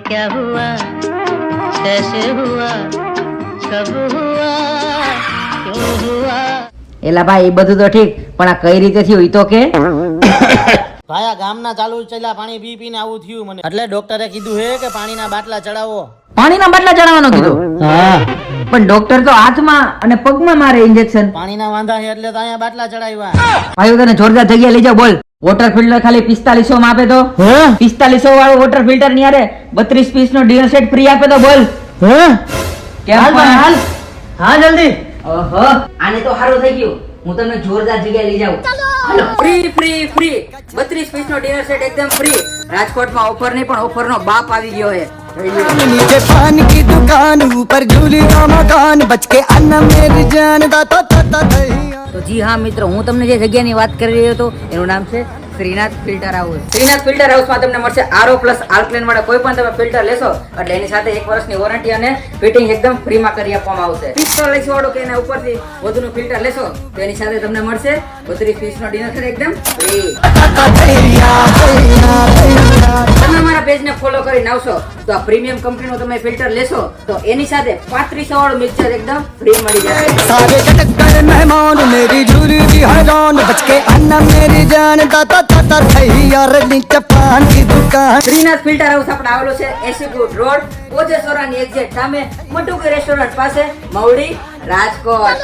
क्या हुआ कैसे हुआ कब हुआ क्यों हुआ? એલા ભાઈ એ બધું તો ઠીક, પણ આ કઈ રીતે થયું ઈ તો કે. ભાઈ આ ગામના ચાલુ ચલ્યા પાણી પી પીને આવું થયું મને, એટલે ડોક્ટરે કીધું હે કે પાણીના બાટલા ચડાવો. પાણીના બાટલા ચડાવવાનું કીધું? હા, પણ ડોક્ટર તો હાથમાં અને પગમાં મારે ઇન્જેક્શન. પાણીના વાંધા છે એટલે તો અહીંયા બાટલા ચડાવ્યા. ભાઈ તને જોરદાર જગ્યા લઈ જાવ. બોલ, વોટર ફિલ્ટર ખાલી 4500 માં આપે તો? 4500 વાળું વોટર ફિલ્ટર ની આરે 32 પીસ નો ડિનર સેટ ફ્રી આપે તો? બોલ કેમ? હાલ હા જલ્દી. ઓહો, આને તો સારું થઈ ગયું. હું તમને જોરદાર જગ્યા લઈ જાઉં. હાલો, ફ્રી ફ્રી ફ્રી 32 પીસ નો ડિનર સેટ એકદમ ફ્રી. રાજકોટમાં ઓફર નહીં પણ ઓફર નો બાપ આવી ગયો છે. नीचे पान की दुकान ऊपर झूली का मकान बच के अन्ना मेरी जान दाता ताता दहिया. તો જી હા મિત્રો, હું તમને જે જગ્યાની વાત કરી રહ્યો હતો એનું નામ છે Shrinath filter house. Shrinath filter હાઉસમાં તમને મળશે આરઓ પ્લસ આલ્કલાઇન વાળા કોઈ પણ તમે ફિલ્ટર લેશો એટલે એની સાથે 1 વર્ષની વોરંટી અને ફિટિંગ એકદમ ફ્રી માં કરી આપવામાં આવશે. 45 વાળો કે એના ઉપરથી વધુનું ફિલ્ટર લેશો તો એની સાથે તમને મળશે 32 પીસ નો ડિનર સેટ એકદમ ફ્રી. તમે અમારા પેજને ફોલો કરીને આવશો તો આ પ્રીમિયમ કંપનીનું તમે ફિલ્ટર લેશો તો એની સાથે 3500 વાળું મિક્સર એકદમ ફ્રી મળી જશે. सारे झटक कर मेहमान मेरी झूली की हैरान बच के अन्ना मेरी जान दाता ताता दहिया नीचे पान की दुकान. શ્રીનાથ ફિલ્ટર હાઉસ આપણે આવેલો છે એસીપુર રોડ, ઓજેસોરાની એક્ઝેક્ટ સામે મટુકી રેસ્ટોરન્ટ પાસે, મવડી, રાજકોટ.